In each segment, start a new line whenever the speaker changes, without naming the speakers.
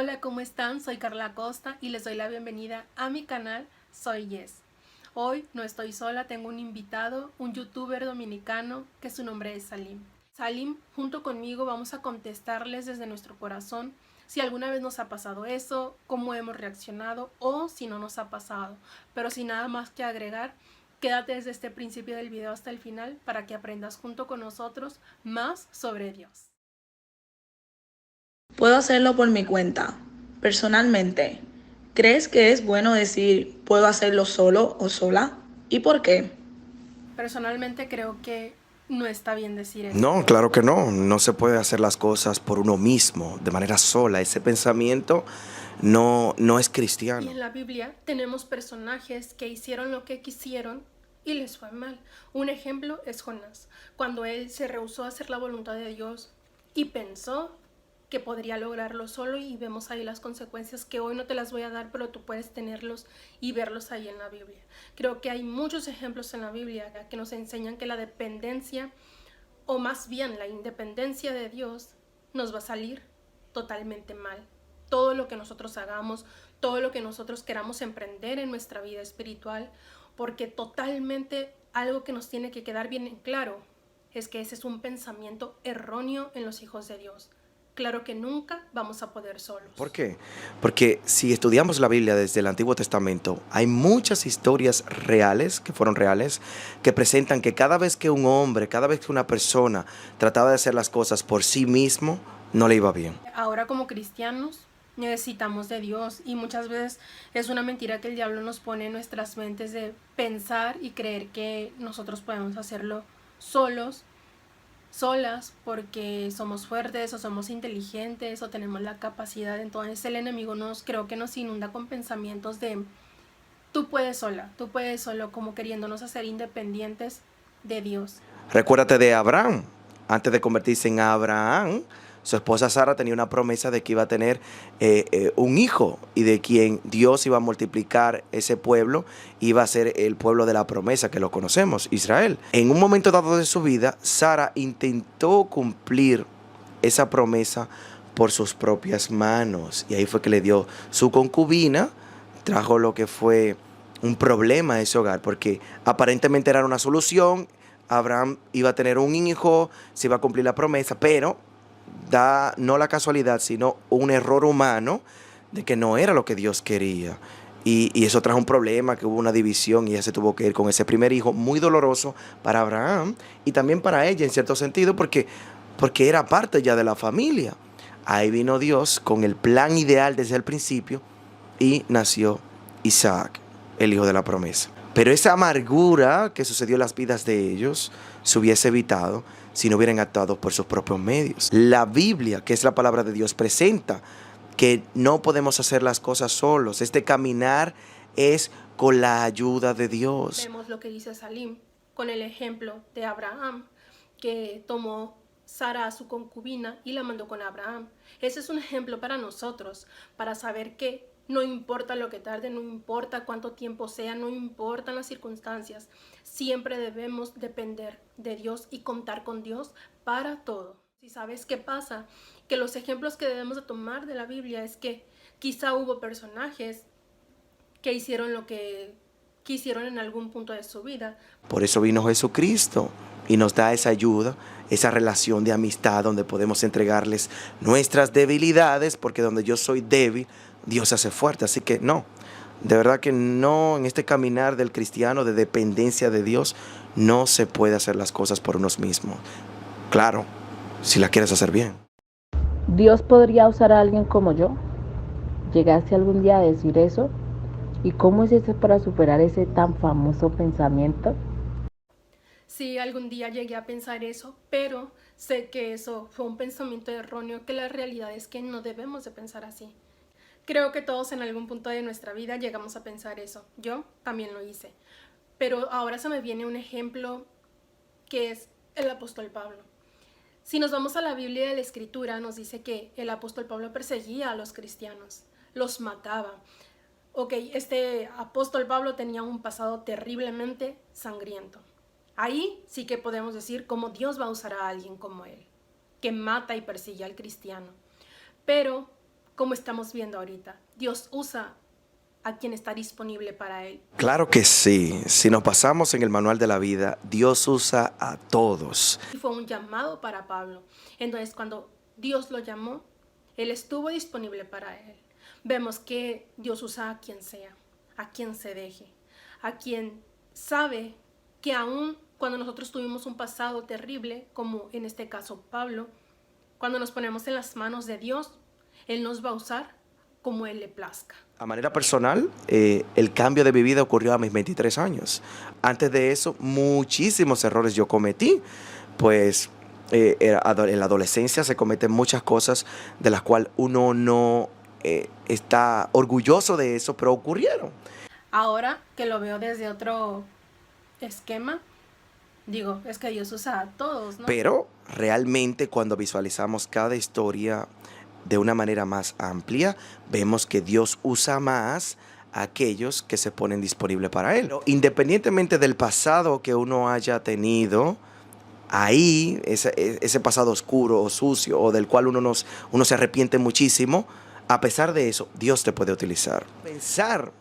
Hola, ¿cómo están? Soy Carla Acosta y les doy la bienvenida a mi canal Soy Yes. Hoy no estoy sola, tengo un invitado, un youtuber dominicano que su nombre es Salim. Salim, junto conmigo vamos a contestarles desde nuestro corazón si alguna vez nos ha pasado eso, cómo hemos reaccionado o si no nos ha pasado. Pero sin nada más que agregar, quédate desde este principio del video hasta el final para que aprendas junto con nosotros más sobre Dios.
Puedo hacerlo por mi cuenta. Personalmente, ¿crees que es bueno decir puedo hacerlo solo o sola? ¿Y por qué?
Personalmente creo que no está bien decir eso.
No, claro que no. No se puede hacer las cosas por uno mismo, de manera sola. Ese pensamiento no es
Y
cristiano.
en la Biblia tenemos personajes que hicieron lo que quisieron y les fue mal. Un ejemplo es Jonás, cuando él se rehusó a hacer la voluntad de Dios y pensó que podría lograrlo solo, y vemos ahí las consecuencias que hoy no te las voy a dar, pero tú puedes tenerlos y verlos ahí en la Biblia. Creo que hay muchos ejemplos en la Biblia que nos enseñan que la dependencia, o más bien la independencia de Dios, nos va a salir totalmente mal. Todo lo que nosotros hagamos, todo lo que nosotros queramos emprender en nuestra vida espiritual, porque totalmente algo que nos tiene que quedar bien en claro es que ese es un pensamiento erróneo en los hijos de Dios. Claro que nunca vamos a poder solos.
¿Por qué? Porque si estudiamos la Biblia desde el Antiguo Testamento, hay muchas historias reales, que fueron reales, que presentan que cada vez que un hombre, cada vez que una persona trataba de hacer las cosas por sí mismo, no le iba bien.
Ahora, como cristianos, necesitamos de Dios, y muchas veces es una mentira que el diablo nos pone en nuestras mentes de pensar y creer que nosotros podemos hacerlo solos, solas, porque somos fuertes o somos inteligentes o tenemos la capacidad. Entonces el enemigo creo que nos inunda con pensamientos de tú puedes sola, tú puedes solo, como queriéndonos hacer independientes de Dios.
Recuérdate de Abraham. Antes de convertirse en Abraham, su esposa Sara tenía una promesa de que iba a tener un hijo y de quien Dios iba a multiplicar ese pueblo, iba a ser el pueblo de la promesa que lo conocemos, Israel. En un momento dado de su vida, Sara intentó cumplir esa promesa por sus propias manos, y ahí fue que le dio su concubina, trajo lo que fue un problema a ese hogar, porque aparentemente era una solución. Abraham iba a tener un hijo, se iba a cumplir la promesa, pero da no la casualidad, sino un error humano de que no era lo que Dios quería. Y eso trajo un problema, que hubo una división y ella se tuvo que ir con ese primer hijo, muy doloroso para Abraham y también para ella en cierto sentido, porque era parte ya de la familia. Ahí vino Dios con el plan ideal desde el principio y nació Isaac, el hijo de la promesa. Pero esa amargura que sucedió en las vidas de ellos se hubiese evitado si no hubieran actuado por sus propios medios. La Biblia, que es la palabra de Dios, presenta que no podemos hacer las cosas solos. Este caminar es con la ayuda de Dios.
Vemos lo que dice Salim con el ejemplo de Abraham, que tomó Sara a su concubina y la mandó con Abraham. Ese es un ejemplo para nosotros, para saber que no importa lo que tarde, no importa cuánto tiempo sea, no importan las circunstancias, siempre debemos depender de Dios y contar con Dios para todo. Si sabes qué pasa, que los ejemplos que debemos de tomar de la Biblia es que quizá hubo personajes que hicieron lo que quisieron en algún punto de su vida.
Por eso vino Jesucristo y nos da esa ayuda, esa relación de amistad donde podemos entregarles nuestras debilidades, porque donde yo soy débil, Dios se hace fuerte. Así que no, de verdad que no, en este caminar del cristiano de dependencia de Dios, no se puede hacer las cosas por unos mismos. Claro, si la quieres hacer bien.
¿Dios podría usar a alguien como yo? ¿Llegaste algún día a decir eso? ¿Y cómo es eso para superar ese tan famoso pensamiento?
Sí, algún día llegué a pensar eso, pero sé que eso fue un pensamiento erróneo, que la realidad es que no debemos de pensar así. Creo que todos en algún punto de nuestra vida llegamos a pensar eso. Yo también lo hice. Pero ahora se me viene un ejemplo que es el apóstol Pablo. Si nos vamos a la Biblia de la Escritura, nos dice que el apóstol Pablo perseguía a los cristianos, los mataba. Ok, este apóstol Pablo tenía un pasado terriblemente sangriento. Ahí sí que podemos decir cómo Dios va a usar a alguien como él, que mata y persigue al cristiano. Pero como estamos viendo ahorita. Dios usa a quien está disponible para Él.
Claro que sí. Si nos pasamos en el manual de la vida, Dios usa a todos.
Y fue un llamado para Pablo. Entonces, cuando Dios lo llamó, Él estuvo disponible para Él. Vemos que Dios usa a quien sea, a quien se deje, a quien sabe que aún cuando nosotros tuvimos un pasado terrible, como en este caso Pablo, cuando nos ponemos en las manos de Dios, Él nos va a usar como Él le plazca.
A manera personal, el cambio de mi vida ocurrió a mis 23 años. Antes de eso, muchísimos errores yo cometí, pues en la adolescencia se cometen muchas cosas de las cuales uno no está orgulloso de eso, pero ocurrieron.
Ahora que lo veo desde otro esquema, digo, es que Dios usa a todos, ¿no?
Pero realmente cuando visualizamos cada historia de una manera más amplia, vemos que Dios usa más a aquellos que se ponen disponibles para Él. Pero independientemente del pasado que uno haya tenido, ahí, ese pasado oscuro o sucio, o del cual uno se arrepiente muchísimo, a pesar de eso, Dios te puede utilizar. Pensar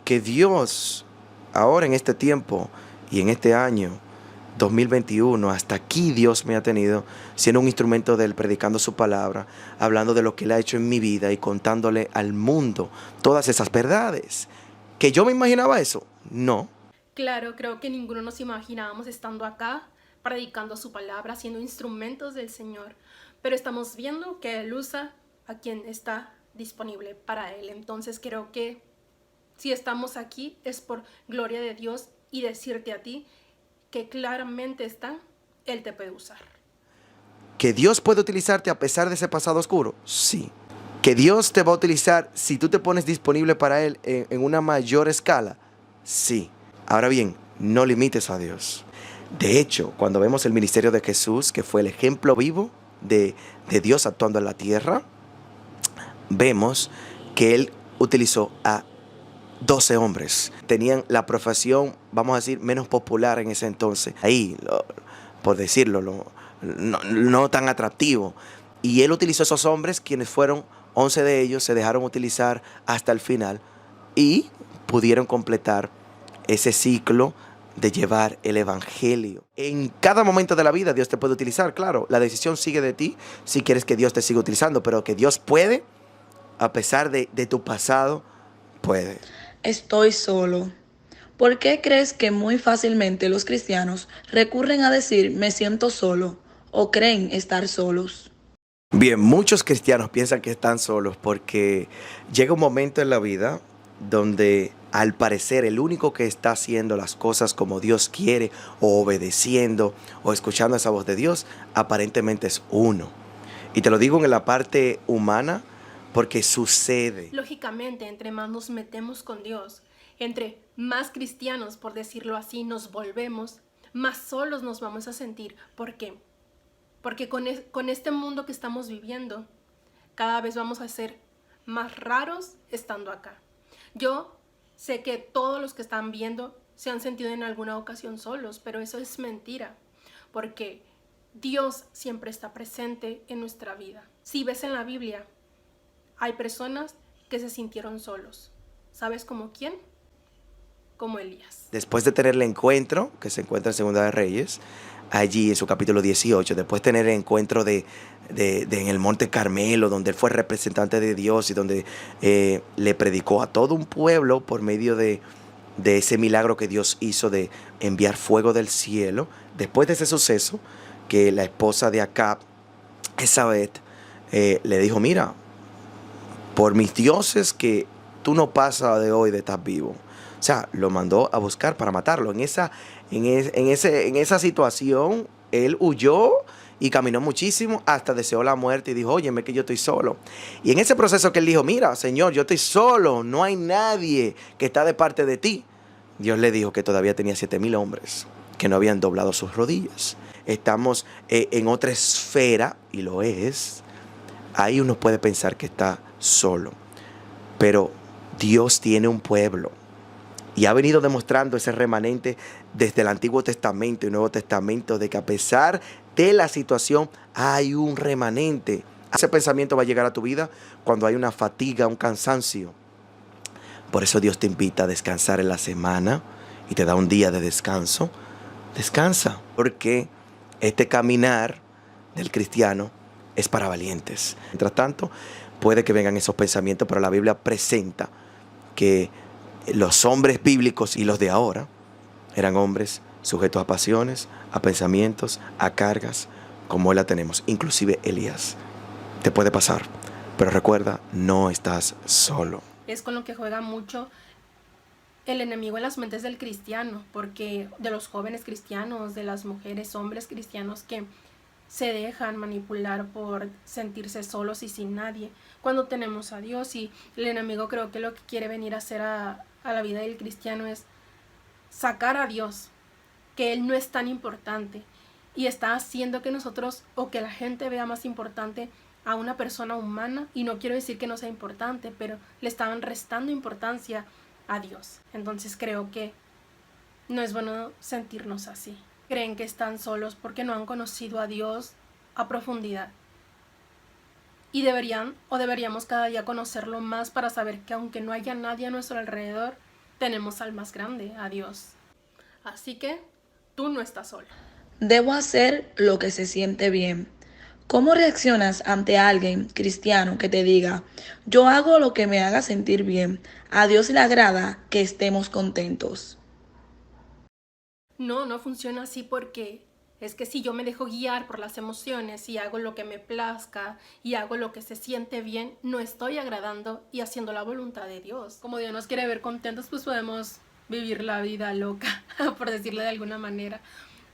que Dios, ahora en este tiempo y en este año 2021, hasta aquí Dios me ha tenido siendo un instrumento de Él, predicando su palabra, hablando de lo que Él ha hecho en mi vida y contándole al mundo todas esas verdades. ¿Que yo me imaginaba eso? No.
Claro, creo que ninguno nos imaginábamos estando acá, predicando su palabra, siendo instrumentos del Señor. Pero estamos viendo que Él usa a quien está disponible para Él. Entonces creo que si estamos aquí es por gloria de Dios y decirte a ti que claramente Él te puede usar.
¿Que Dios puede utilizarte a pesar de ese pasado oscuro? Sí. ¿Que Dios te va a utilizar si tú te pones disponible para Él en una mayor escala? Sí. Ahora bien, no limites a Dios. De hecho, cuando vemos el ministerio de Jesús, que fue el ejemplo vivo de Dios actuando en la tierra, vemos que Él utilizó a 12 hombres. Tenían la profesión, vamos a decir, menos popular en ese entonces. Ahí, por decirlo, no tan atractivo. Y Él utilizó a esos hombres, quienes fueron 11 de ellos, se dejaron utilizar hasta el final y pudieron completar ese ciclo de llevar el evangelio. En cada momento de la vida Dios te puede utilizar, claro. La decisión sigue de ti si quieres que Dios te siga utilizando, pero que Dios puede, a pesar de tu pasado, puede.
Estoy solo. ¿Por qué crees que muy fácilmente los cristianos recurren a decir me siento solo o creen estar solos?
Bien, muchos cristianos piensan que están solos porque llega un momento en la vida donde al parecer el único que está haciendo las cosas como Dios quiere o obedeciendo o escuchando esa voz de Dios aparentemente es uno. Y te lo digo en la parte humana porque sucede.
Lógicamente, entre más nos metemos con Dios, entre más cristianos, por decirlo así, nos volvemos, más solos nos vamos a sentir. ¿Por qué? Porque con este mundo que estamos viviendo, cada vez vamos a ser más raros estando acá. Yo sé que todos los que están viendo se han sentido en alguna ocasión solos, pero eso es mentira, porque Dios siempre está presente en nuestra vida. Si ves en la Biblia, hay personas que se sintieron solos. ¿Sabes como quién? Como Elías.
Después de tener el encuentro, que se encuentra en Segunda de Reyes, allí en su capítulo 18, después de tener el encuentro en el Monte Carmelo, donde él fue representante de Dios y donde le predicó a todo un pueblo por medio de ese milagro que Dios hizo de enviar fuego del cielo. Después de ese suceso, que la esposa de Acab, Jezabel, le dijo, mira, por mis dioses que tú no pasas de hoy de estar vivo. O sea, lo mandó a buscar para matarlo. En esa situación, él huyó y caminó muchísimo hasta deseó la muerte y dijo, óyeme que yo estoy solo. Y en ese proceso que él dijo, mira, Señor, yo estoy solo, no hay nadie que está de parte de ti. Dios le dijo que todavía tenía 7,000 hombres que no habían doblado sus rodillas. Estamos en otra esfera, y lo es. Ahí uno puede pensar que está solo, pero Dios tiene un pueblo y ha venido demostrando ese remanente desde el Antiguo Testamento y Nuevo Testamento de que a pesar de la situación hay un remanente, Ese pensamiento va a llegar a tu vida cuando hay una fatiga, un cansancio. Por eso Dios te invita a descansar en la semana y te da un día de descanso. Descansa, porque este caminar del cristiano es para valientes. Mientras tanto, puede que vengan esos pensamientos, pero la Biblia presenta que los hombres bíblicos y los de ahora eran hombres sujetos a pasiones, a pensamientos, a cargas, como hoy la tenemos. Inclusive Elías. Te puede pasar, pero recuerda, no estás solo.
Es con lo que juega mucho el enemigo en las mentes del cristiano, porque de los jóvenes cristianos, de las mujeres, hombres cristianos que se dejan manipular por sentirse solos y sin nadie, cuando tenemos a Dios. Y el enemigo creo que lo que quiere venir a hacer a la vida del cristiano es sacar a Dios, que Él no es tan importante, y está haciendo que nosotros o que la gente vea más importante a una persona humana. Y no quiero decir que no sea importante, pero le estaban restando importancia a Dios. Entonces creo que no es bueno sentirnos así. Creen que están solos porque no han conocido a Dios a profundidad. Y deberíamos cada día conocerlo más para saber que aunque no haya nadie a nuestro alrededor, tenemos al más grande, a Dios. Así que tú no estás solo.
Debo hacer lo que se siente bien. ¿Cómo reaccionas ante alguien cristiano que te diga, yo hago lo que me haga sentir bien, a Dios le agrada que estemos contentos?
No funciona así, porque es que si yo me dejo guiar por las emociones y hago lo que me plazca y hago lo que se siente bien, no estoy agradando y haciendo la voluntad de Dios. Como Dios nos quiere ver contentos, pues podemos vivir la vida loca, por decirle de alguna manera.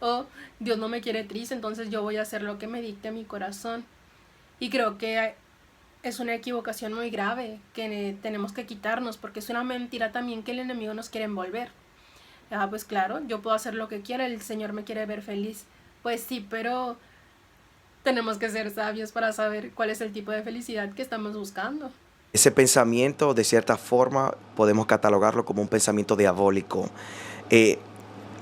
O Dios no me quiere triste, entonces yo voy a hacer lo que me dicte mi corazón. Y creo que es una equivocación muy grave que tenemos que quitarnos, porque es una mentira también que el enemigo nos quiere envolver. Pues claro, yo puedo hacer lo que quiera, el Señor me quiere ver feliz. Pues sí, pero tenemos que ser sabios para saber cuál es el tipo de felicidad que estamos buscando.
Ese pensamiento, de cierta forma, podemos catalogarlo como un pensamiento diabólico.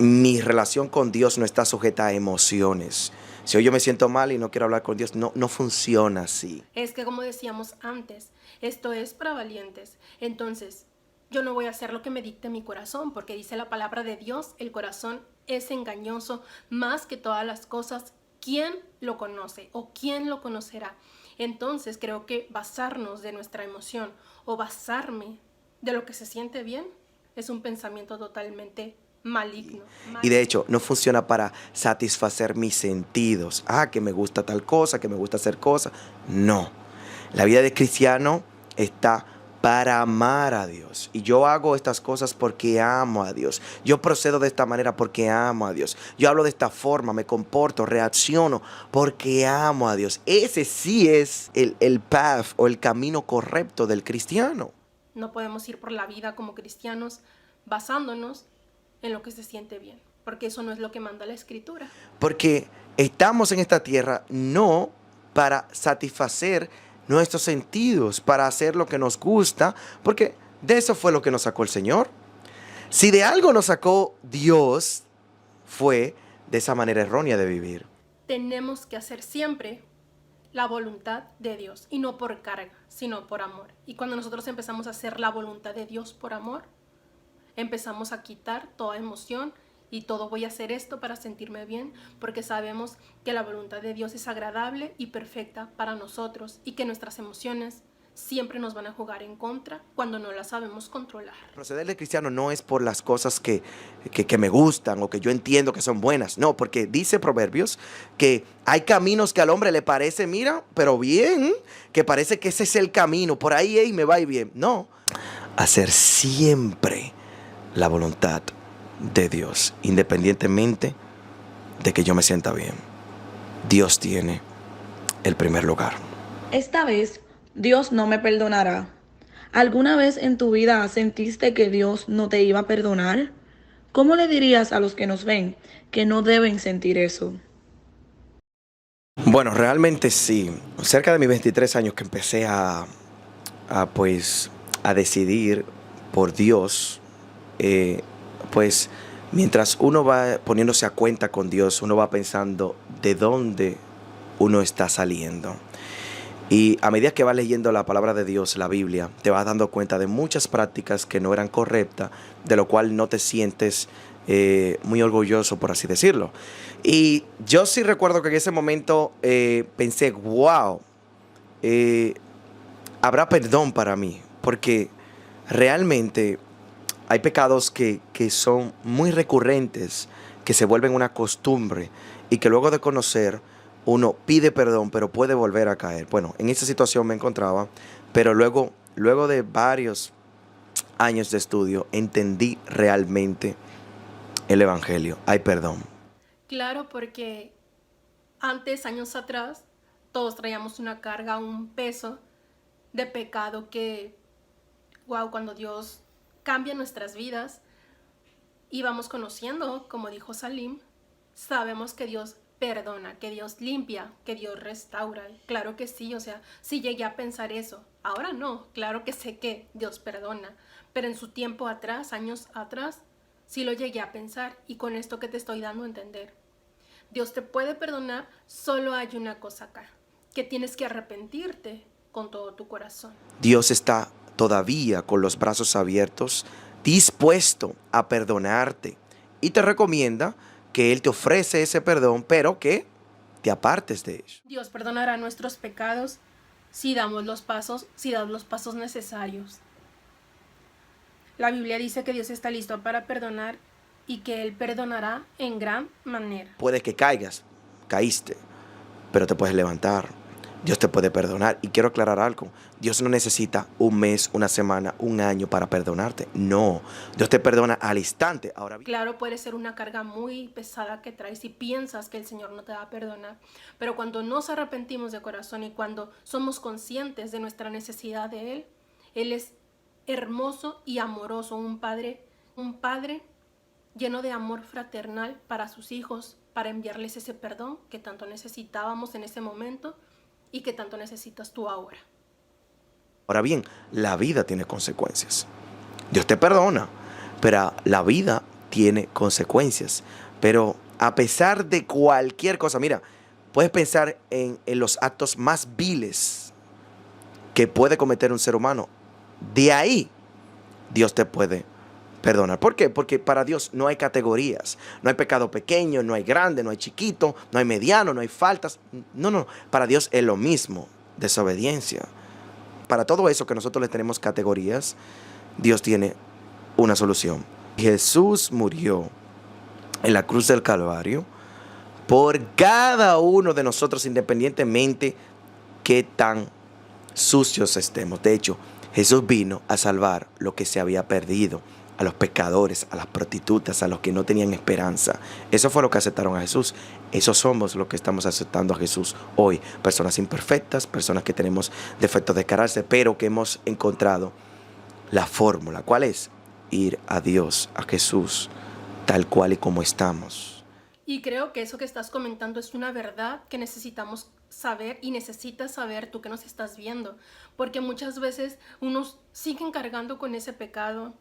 Mi relación con Dios no está sujeta a emociones. Si hoy yo me siento mal y no quiero hablar con Dios, no funciona así.
Es que, como decíamos antes, esto es para valientes. Entonces, yo no voy a hacer lo que me dicte mi corazón, porque dice la palabra de Dios, el corazón es engañoso más que todas las cosas. ¿Quién lo conoce o quién lo conocerá? Entonces, creo que basarnos de nuestra emoción o basarme de lo que se siente bien es un pensamiento totalmente maligno.
Y de hecho, no funciona para satisfacer mis sentidos. Que me gusta tal cosa, que me gusta hacer cosas. No. La vida de cristiano está para amar a Dios. Y yo hago estas cosas porque amo a Dios. Yo procedo de esta manera porque amo a Dios. Yo hablo de esta forma, me comporto, reacciono porque amo a Dios. Ese sí es el path o el camino correcto del cristiano.
No podemos ir por la vida como cristianos basándonos en lo que se siente bien, porque eso no es lo que manda la Escritura.
Porque estamos en esta tierra no para satisfacer nuestros sentidos, para hacer lo que nos gusta, porque de eso fue lo que nos sacó el Señor. Si de algo nos sacó Dios, fue de esa manera errónea de vivir.
Tenemos que hacer siempre la voluntad de Dios, y no por carga, sino por amor. Y cuando nosotros empezamos a hacer la voluntad de Dios por amor, empezamos a quitar toda emoción y todo voy a hacer esto para sentirme bien, porque sabemos que la voluntad de Dios es agradable y perfecta para nosotros, y que nuestras emociones siempre nos van a jugar en contra cuando no las sabemos controlar.
Proceder de cristiano no es por las cosas que me gustan o que yo entiendo que son buenas. No, porque dice Proverbios que hay caminos que al hombre le parece, mira, pero bien, que parece que ese es el camino, por ahí me va y bien. No, hacer siempre la voluntad de Dios, independientemente de que yo me sienta bien. Dios tiene el primer lugar.
Esta vez, Dios no me perdonará. ¿Alguna vez en tu vida sentiste que Dios no te iba a perdonar? ¿Cómo le dirías a los que nos ven que no deben sentir eso?
Bueno, realmente sí. Cerca de mis 23 años que empecé a decidir por Dios, pues mientras uno va poniéndose a cuenta con Dios, uno va pensando de dónde uno está saliendo. Y a medida que vas leyendo la palabra de Dios, la Biblia, te vas dando cuenta de muchas prácticas que no eran correctas, de lo cual no te sientes muy orgulloso, por así decirlo. Y yo sí recuerdo que en ese momento pensé, wow, habrá perdón para mí, porque realmente hay pecados que son muy recurrentes, que se vuelven una costumbre y que luego de conocer uno pide perdón, pero puede volver a caer. Bueno, en esa situación me encontraba, pero luego de varios años de estudio entendí realmente el Evangelio. Hay perdón.
Claro, porque antes, años atrás, todos traíamos una carga, un peso de pecado que, wow, cuando Dios cambia nuestras vidas y vamos conociendo, como dijo Salim, sabemos que Dios perdona, que Dios limpia, que Dios restaura. Claro que sí, o sea, sí llegué a pensar eso. Ahora no, claro que sé que Dios perdona, pero en su tiempo atrás, años atrás, sí lo llegué a pensar y con esto que te estoy dando a entender. Dios te puede perdonar, solo hay una cosa acá, que tienes que arrepentirte con todo tu corazón.
Dios está todavía con los brazos abiertos, dispuesto a perdonarte. Y te recomienda que Él te ofrece ese perdón, pero que te apartes de ello.
Dios perdonará nuestros pecados si damos los pasos necesarios. La Biblia dice que Dios está listo para perdonar y que Él perdonará en gran manera.
Puede que caigas, caíste, pero te puedes levantar. Dios te puede perdonar. Y quiero aclarar algo. Dios no necesita un mes, una semana, un año para perdonarte. No, Dios te perdona al instante. Ahora bien,
Claro, puede ser una carga muy pesada que traes y piensas que el Señor no te va a perdonar, pero cuando nos arrepentimos de corazón y cuando somos conscientes de nuestra necesidad de Él es hermoso y amoroso, un padre lleno de amor fraternal para sus hijos, para enviarles ese perdón que tanto necesitábamos en ese momento y que tanto necesitas tú ahora.
ahora bien, la vida tiene consecuencias. Dios te perdona, pero la vida tiene consecuencias. Pero a pesar de cualquier cosa, mira, puedes pensar en los actos más viles que puede cometer un ser humano. De ahí, Dios te puede perdonar. ¿Por qué? Porque para Dios no hay categorías. No hay pecado pequeño, no hay grande, no hay chiquito, no hay mediano, no hay faltas. No. Para Dios es lo mismo, desobediencia. Para todo eso que nosotros le tenemos categorías, Dios tiene una solución. Jesús murió en la cruz del Calvario por cada uno de nosotros, independientemente qué tan sucios estemos. De hecho, Jesús vino a salvar lo que se había perdido, a los pecadores, a las prostitutas, a los que no tenían esperanza. Eso fue lo que aceptaron a Jesús. Eso somos los que estamos aceptando a Jesús hoy. Personas imperfectas, personas que tenemos defectos de carácter, pero que hemos encontrado la fórmula. ¿Cuál es? Ir a Dios, a Jesús, tal cual y como estamos.
Y creo que eso que estás comentando es una verdad que necesitamos saber y necesitas saber tú que nos estás viendo, porque muchas veces unos siguen cargando con ese pecado,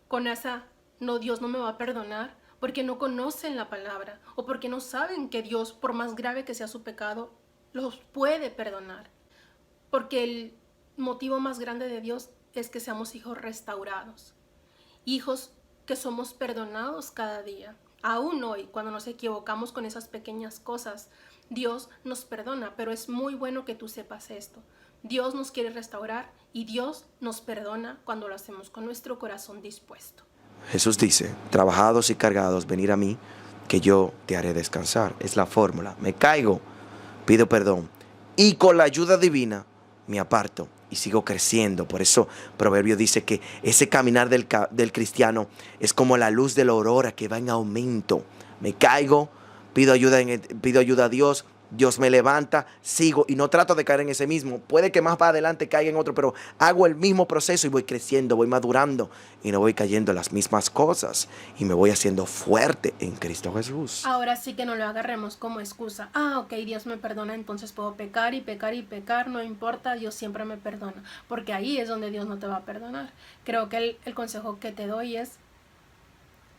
con esa, no, Dios no me va a perdonar, porque no conocen la palabra o porque no saben que Dios, por más grave que sea su pecado, los puede perdonar. Porque el motivo más grande de Dios es que seamos hijos restaurados, hijos que somos perdonados cada día. Aún hoy, cuando nos equivocamos con esas pequeñas cosas, Dios nos perdona, pero es muy bueno que tú sepas esto. Dios nos quiere restaurar y Dios nos perdona cuando lo hacemos con nuestro corazón dispuesto.
Jesús dice, trabajados y cargados, venid a mí, que yo te haré descansar. Es la fórmula. Me caigo, pido perdón y con la ayuda divina me aparto y sigo creciendo. Por eso Proverbio dice que ese caminar del cristiano es como la luz de la aurora que va en aumento. Me caigo, pido ayuda a Dios, Dios me levanta, sigo y no trato de caer en ese mismo. Puede que más para adelante caiga en otro, pero hago el mismo proceso y voy creciendo, voy madurando y no voy cayendo en las mismas cosas y me voy haciendo fuerte en Cristo Jesús.
Ahora sí que no lo agarremos como excusa. Ok, Dios me perdona, entonces puedo pecar y pecar y pecar, no importa, Dios siempre me perdona. Porque ahí es donde Dios no te va a perdonar. Creo que el consejo que te doy es,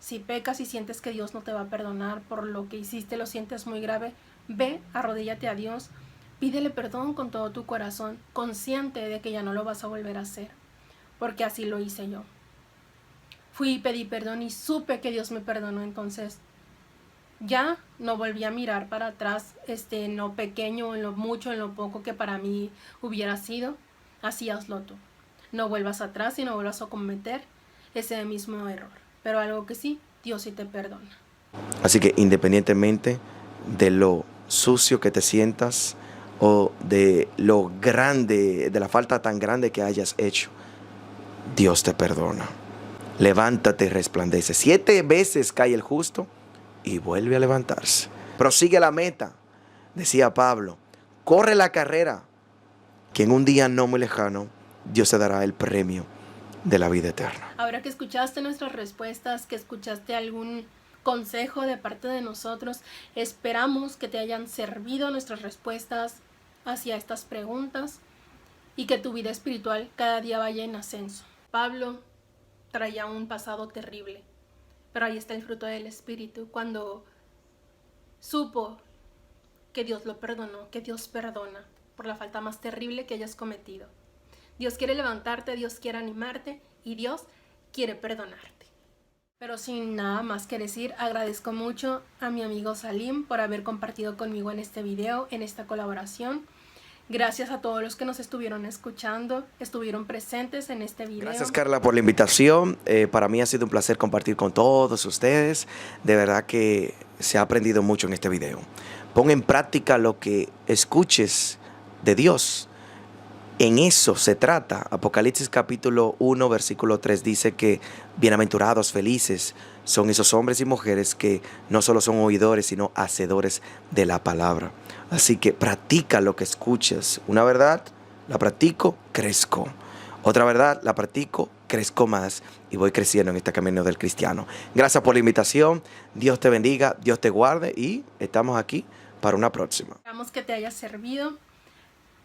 si pecas y sientes que Dios no te va a perdonar por lo que hiciste, lo sientes muy grave, ve, arrodíllate a Dios, Pídele perdón con todo tu corazón, consciente de que ya no lo vas a volver a hacer, porque así lo hice yo. Fui y pedí perdón y supe que Dios me perdonó, entonces ya no volví a mirar para atrás en lo pequeño, en lo mucho, en lo poco que para mí hubiera sido. Así hazlo tú. No vuelvas atrás y no vuelvas a cometer ese mismo error. Pero algo que sí, Dios sí te perdona.
Así que independientemente de lo sucio que te sientas o de lo grande, de la falta tan grande que hayas hecho, Dios te perdona. Levántate y resplandece. 7 veces cae el justo y vuelve a levantarse. Prosigue la meta, decía Pablo. Corre la carrera, que en un día no muy lejano Dios te dará el premio de la vida eterna.
Ahora que escuchaste nuestras respuestas, que escuchaste algún consejo de parte de nosotros, esperamos que te hayan servido nuestras respuestas hacia estas preguntas y que tu vida espiritual cada día vaya en ascenso. Pablo traía un pasado terrible, pero ahí está el fruto del Espíritu cuando supo que Dios lo perdonó, que Dios perdona por la falta más terrible que hayas cometido. Dios quiere levantarte, Dios quiere animarte y Dios quiere perdonarte. Pero sin nada más que decir, agradezco mucho a mi amigo Salim por haber compartido conmigo en este video, en esta colaboración. Gracias a todos los que nos estuvieron escuchando, estuvieron presentes en este video.
Gracias, Carla, por la invitación. Para mí ha sido un placer compartir con todos ustedes. De verdad que se ha aprendido mucho en este video. Pon en práctica lo que escuches de Dios. En eso se trata. Apocalipsis capítulo 1, versículo 3 dice que bienaventurados, felices son esos hombres y mujeres que no solo son oidores, sino hacedores de la palabra. Así que practica lo que escuchas. Una verdad, la practico, crezco. Otra verdad, la practico, crezco más y voy creciendo en este camino del cristiano. Gracias por la invitación. Dios te bendiga, Dios te guarde y estamos aquí para una próxima.
Esperamos que te haya servido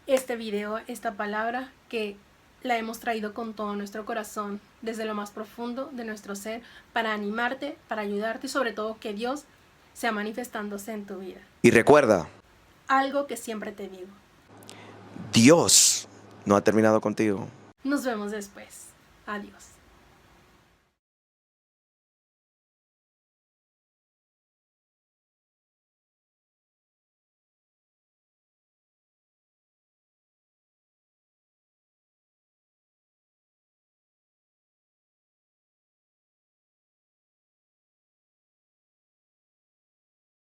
este video, esta palabra que la hemos traído con todo nuestro corazón, desde lo más profundo de nuestro ser, para animarte, para ayudarte y sobre todo que Dios sea manifestándose en tu vida.
Y recuerda,
algo que siempre te digo:
Dios no ha terminado contigo.
Nos vemos después. Adiós.